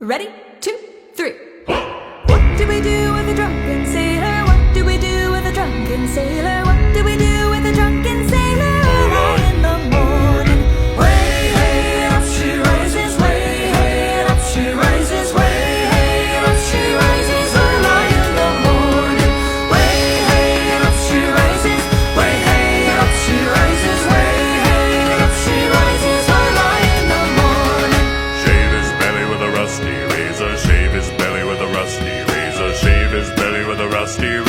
Ready? 2, 3. What do we do with a drunken sailor? What do we do with a drunken sailor? What do we do with a drunken sailor? Early in the morning, way hey up she rises, way hey up she rises, way hey up she rises. Early in the morning, way hey up she rises, way hey up she rises, way hey up she rises. Early in the morning. Shave his belly with a rusty razor. Shave his belly with a rusty razor. Shave his belly with a rusty razor.